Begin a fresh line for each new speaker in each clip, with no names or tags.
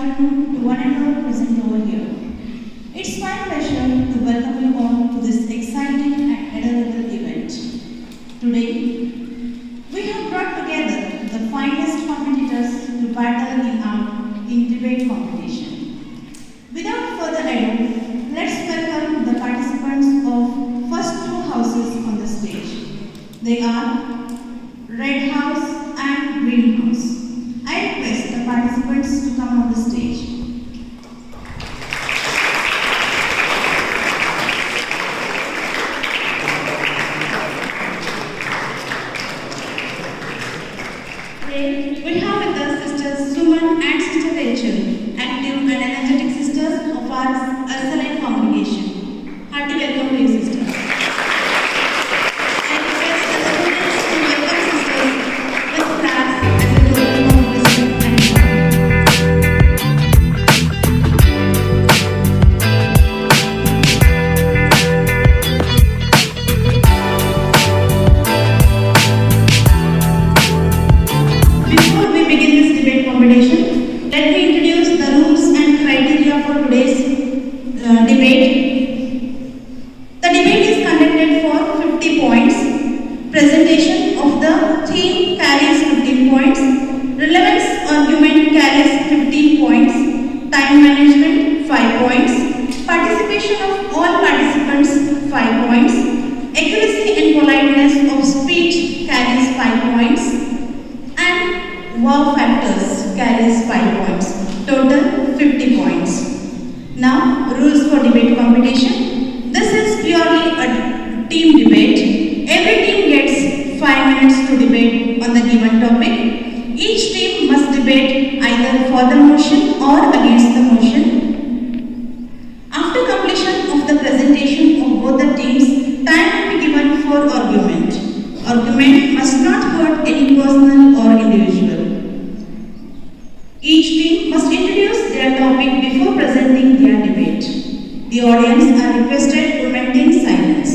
afternoon to one and all present over here. It's my pleasure to welcome you all to this exciting and adorable event. Today, we have brought together the finest competitors to battle in debate competition. Without further ado, let's welcome the participants of first two houses on the stage. They are Red House and Green House. I request the participants to come on the stage. Today, we have with us Sisters Suman and Sister Rachel, active and energetic sisters of our Ursuline congregation. Hearty welcome to you, sisters. I request the students to welcome sisters with claps and the token of wisdom and love. Before we begin this debate competition, let me introduce the rules and criteria for today's debate. The debate is conducted for 50 points. Presentation of the theme carries 15 points. Relevance argument carries 15 points. Time management 5 points. Participation of all participants 5 points. Accuracy and politeness of speech carries 5 points. And wow factors carries 5 points. Total 50 points. Now, rules for debate competition. This is purely a team debate. Every team gets 5 minutes to debate on the given topic. Each team must debate either for the motion or against the motion. After completion of the presentation of both the teams, time will be given for argument. Argument must not hurt any personal or individual. Each team must introduce their topic before presenting their debate. The audience are requested to maintain silence.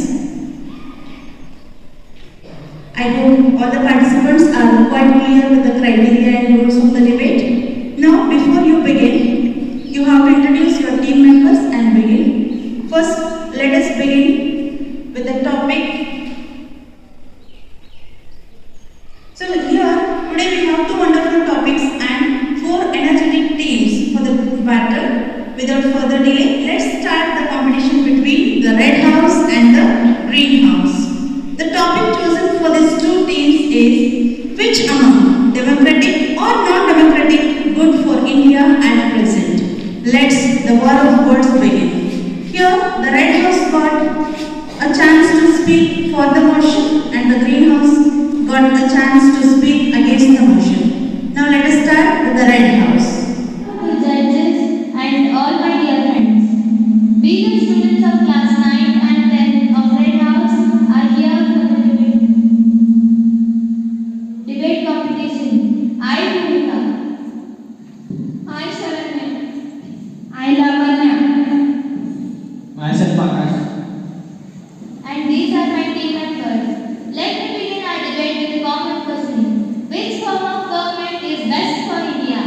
I hope all the participants are quite clear with the criteria and rules of the debate. Now, before you begin, you have to introduce your team members and begin. First, let us begin with the topic. So here, today we have two wonderful topics and four energetic teams for the battle. Without further delay, let's start the competition between the Red House and the Green House. The topic chosen for these two teams is which among democratic or non-democratic good for India at present. Let's the war of words begin. Here, the Red House got a chance to speak for the motion and the Green House got a chance to speak against the motion. Now let us start with the Red House.
The judges and all my dear friends, we the students of class 9 and 10 of Red House are here for the debate competition. I Hidkal. I Sharanya. I Lavanya.
Myself, Akash.
And these are my team members. Let me begin our debate with a common question. Which form of government is best for India?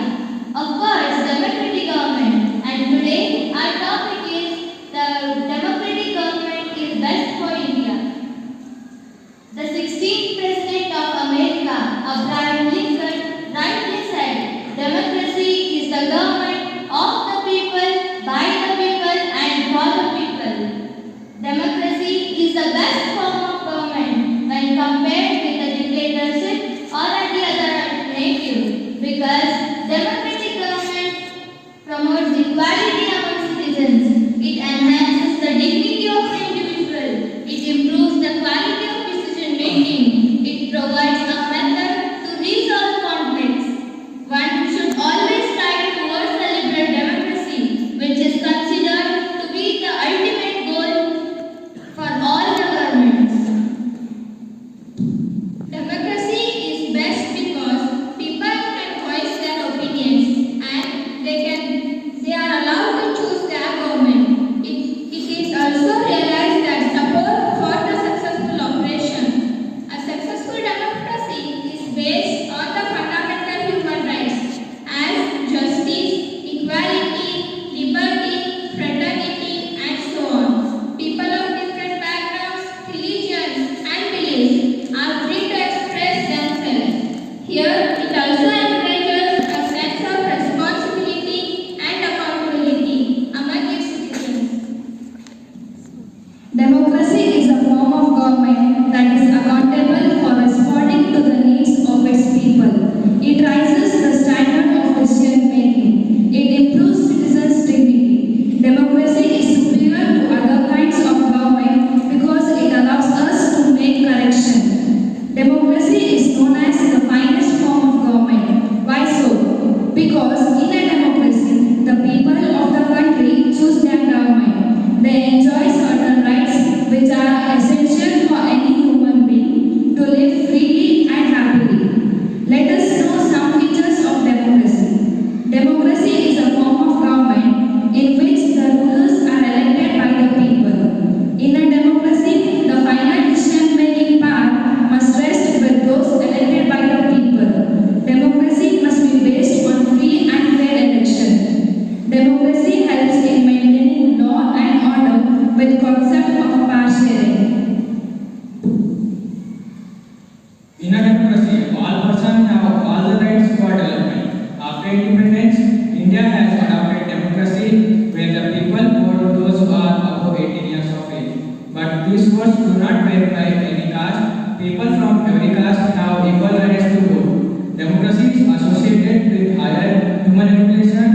these votes do not vary by any caste. People from every caste have equal rights to vote. Democracy is associated with higher human education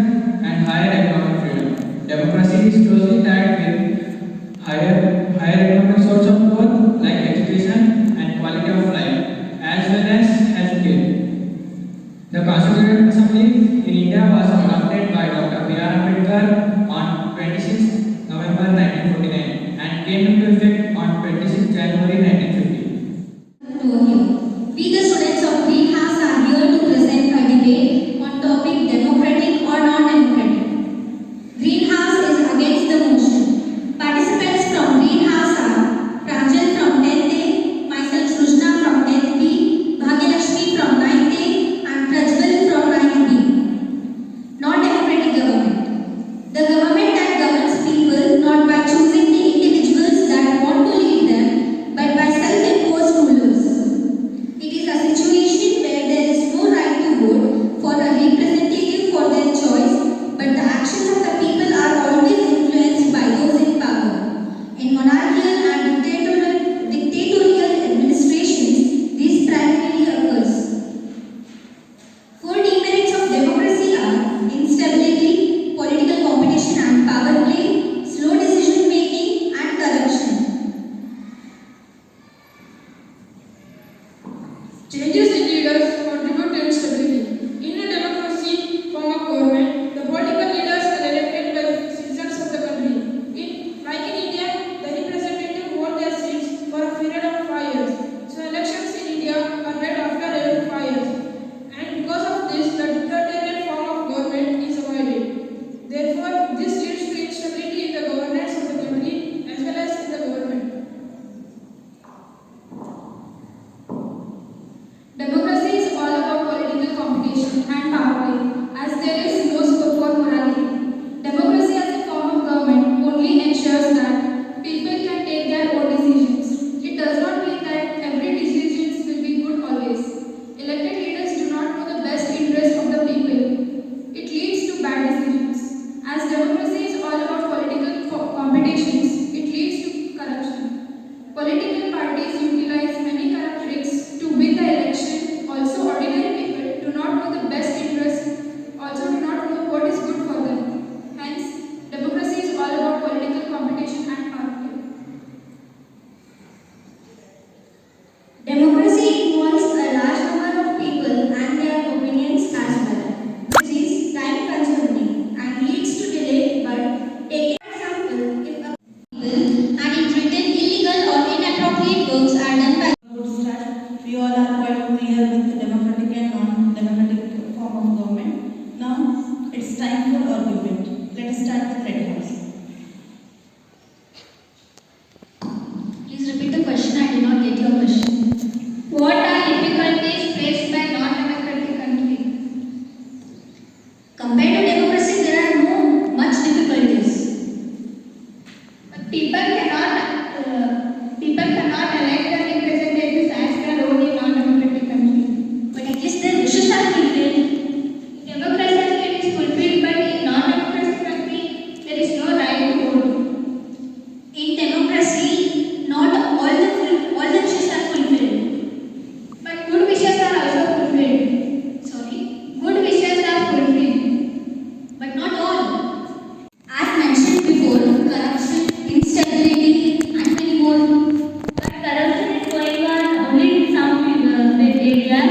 and higher economic freedom. Democracy is closely tied with higher economic source of growth like education and quality of life, as well as healthcare. The Constituent Assembly in India was adopted by Dr. B.R. Hidkal on 26 November 1949 and came into effect on 26 January 1950.
To you. We, the students of Green House, are here to present a debate on topic democratic or non-democratic. Green House is against the motion. Participants from Green House are Pranjal from 10th A, myself Srujna from 10th B, Bhagyalakshmi from 9th A, and Prajwal from 9th B. Non-democratic government. The government that governs people not by choosing the individuals that want to lead them, but by self-imposed rulers. It is a situation where there is no right to vote for a representative for their choice, but the actions of the people are always influenced by those in power. In monarchical and dictatorial administrations, this primarily occurs. Four demerits of democracy are instability, political competition and power play, slow decision making, and corruption.
Changes in leaders contribute to instability. In a democracy form of government, the political leaders are elected by the citizens of the country. Like in India, the representatives vote their seats for a period of 5 years. So elections in India are held after every 5 years. And because of this, the dictatorial form of government is avoided. Therefore, this leads to instability in the governance of the country as well as in the government. Democracy is all about political competition and power play, as there is no scope for morality. Democracy as a form of government only ensures that people can take their own decisions. It does not mean that every decision will be good always. Elected leaders do not know the best interest of the people. It leads to bad decisions. As democracy is all about political competitions, it leads to corruption. Political parties utilize many corrupt tricks to win the election. Also, ordinary people do not know the best interest, also do not know what is good for them. Hence, democracy is all about political competition and power play.
Democracy involves a large number of people and their opinions as well, which is time consuming and leads to delay. But take an example, if a people and it written illegal or inappropriate works are done by
Good start. We all are quite clear with the democratic and non-democratic form of government. Now it's time for argument. Let us start with Red House.
Please repeat the question. I did not get your question. What are difficulties faced by non-democratic country? Compared to democracy, there are no much difficulties. But people cannot elect their representatives as their own in non-democratic country. But at least their wishes are fulfilled. In democracy, it is fulfilled, but in non-democratic country, there is no right to vote. In democracy, not all the wishes are fulfilled, but good wishes are also fulfilled. Sorry, good wishes are fulfilled, but not all. As mentioned before, corruption, instability, and many more. But corruption is going on only in some areas,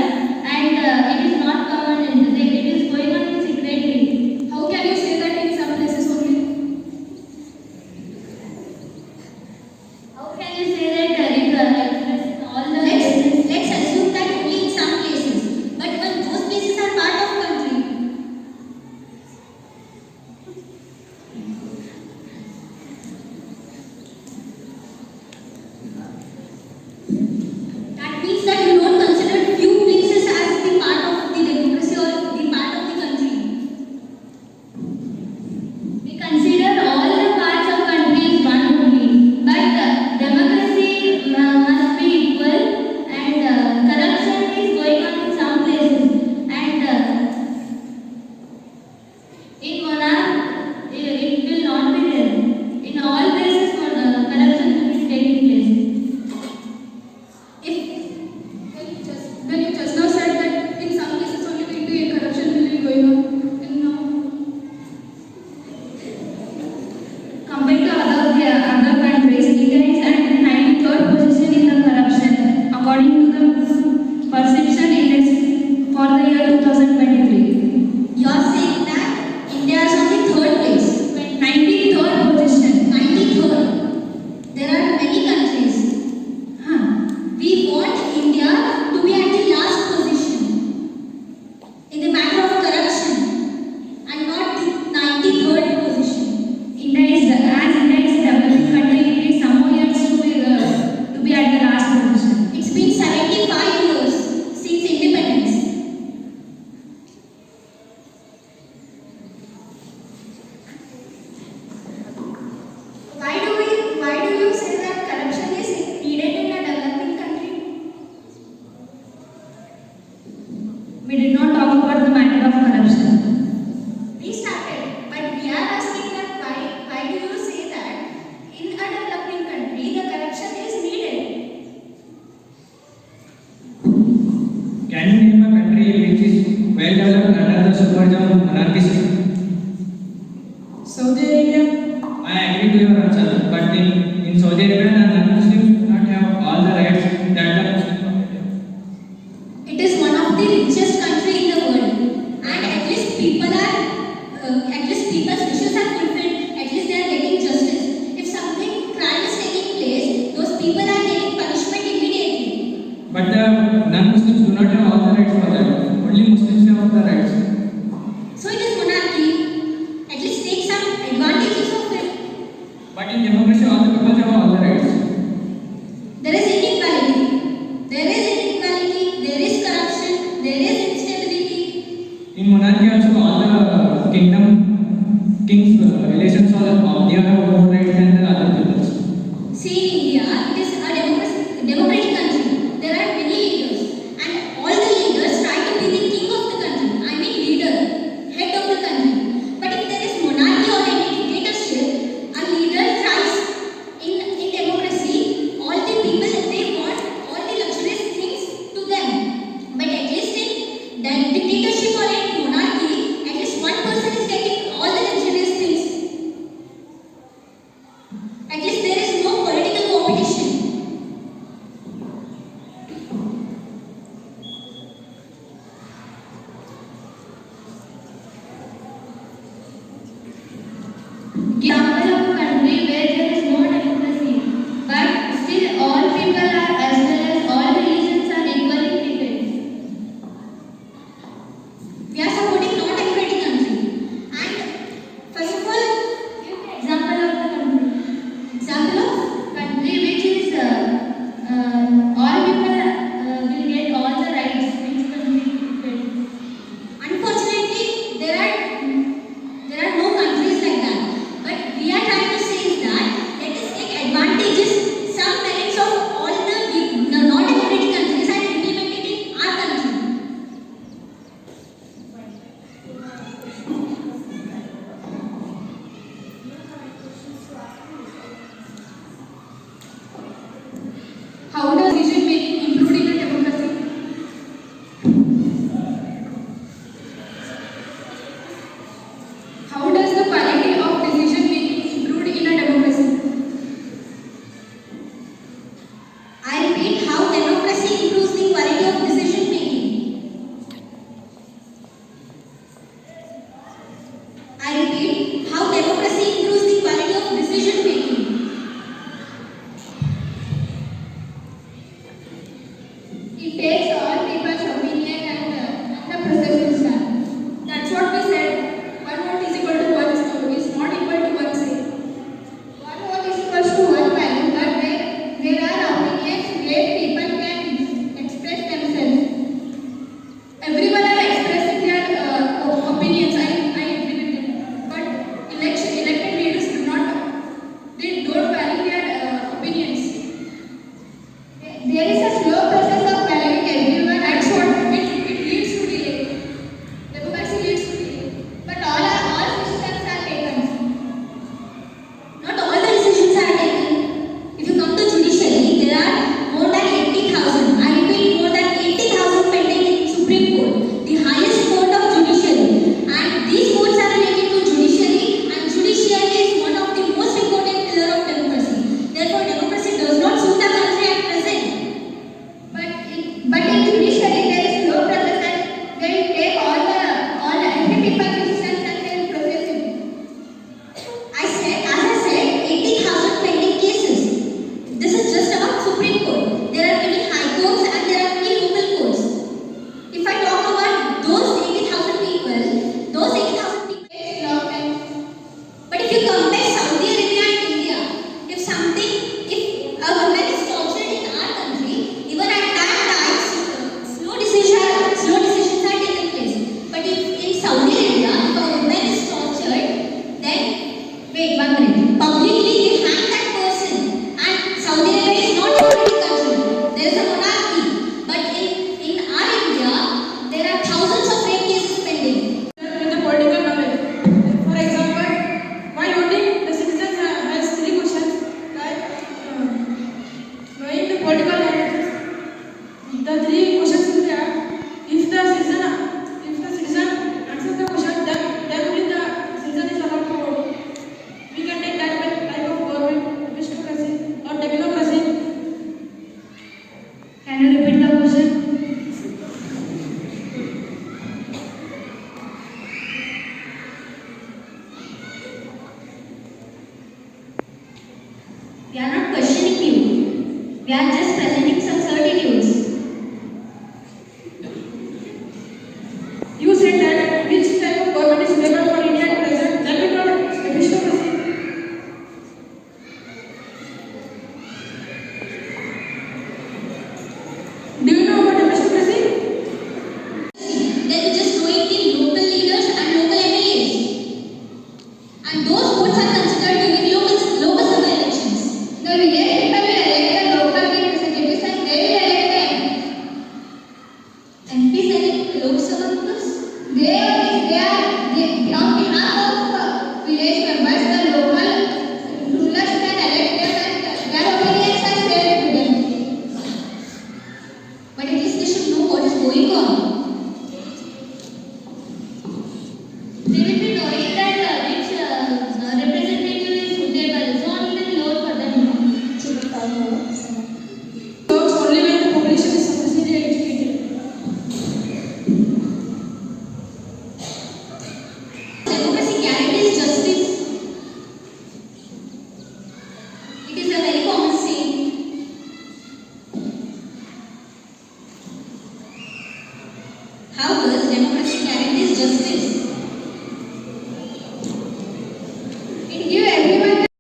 and it is not common. It is going on secretly.
How can you say that in some places only?
How can you say that it in all the places? Let's assume that only in some places. But when those places are part of country, that means that you don't consider few places as the part of the democracy or the part of the country. We consider all the parts of country as one only. But democracy
country which is well developed under the supervision of monarchy system?
Saudi Arabia.
I agree to your answer, but in Saudi Arabia, the non-Muslims do not have all the rights that the Muslims have.
It is one of the richest country in the world, and at least people's wishes are fulfilled. At least they are getting justice. If something crime is taking place, those people are getting punishment immediately.
But the non-Muslims do not have all the rights for that. Only Muslims have all the rights.
So it is monarchy. At least take some advantages of it.
But in democracy, all the people have all the rights.
There is inequality. There is inequality. There is corruption. There is instability.
In monarchy also all the kings relations are they have more rights than the other peoples.
See, in India, it is a democratic country. There are many leaders, and all the leaders try to be the king of the country. I mean, leader, head of the country. But if there is monarchy or any dictatorship, a leader tries. In democracy, all the people they want all the luxurious things to them. But at least in the dictatorship or in monarchy, at least one person is getting all the luxurious things. At least there is no political competition.
Example of a country where there is no democracy, but still all people are as well as all religions are equally treated.
We are supporting non-democratic country. And first of all,
Give the example of the country.
example of
Country which is all people will get all the rights which country will get.
unfortunately there are no countries like that. But we are trying to say is that let us take advantages, some merits of all the non-democratic countries and implement it in our country.
How does decision making improve in a democracy? How does the quality of decision making improve in a democracy?
I repeat, how democracy improves the quality of decision making. I repeat, how democracy improves the quality of decision making.
It takes all people's opinion and the process is done. That's what we said. One vote is equal to one is not equal to one say. One vote is equal to one value, but there are opinions where people can express themselves. Everyone are expressing their opinions. I agree with them. But elected leaders do not. They don't value their opinions. There is a slow process of valuing everyone. That's what it leads to delay. Democracy leads to delay. But all decisions are taken.
Not all the decisions are taken. If you come to judiciary, there are more than 80,000. I repeat, more than 80,000 pending in Supreme Court, the highest court of judiciary. And these courts are related to judiciary, and judiciary is one of the most important pillar of democracy. Therefore, democracy does not suit the country at present.
But in judiciary there is slow process and they will take all every people's decisions and they will process it.
As I said, 80,000 pending cases. This is just about Supreme Court. There are many high courts and there are many local courts. If I talk about those 80,000 people,
Takes long time.
but if you compare Saudi Arabia and India, if a woman is tortured in our country, even at that time, slow decisions are taken place. But if in Saudi Arabia, if a woman is tortured, then wait 1 minute. Publicly, they hang that person. And Saudi Arabia is not a democratic country. There is a monarchy. But in our India, there are thousands of rape cases pending.
In the political knowledge. For example, while voting, the citizen has 3 questions like knowing the political knowledge. The 3 questions will be asked if the citizen
We are just presenting some certitudes.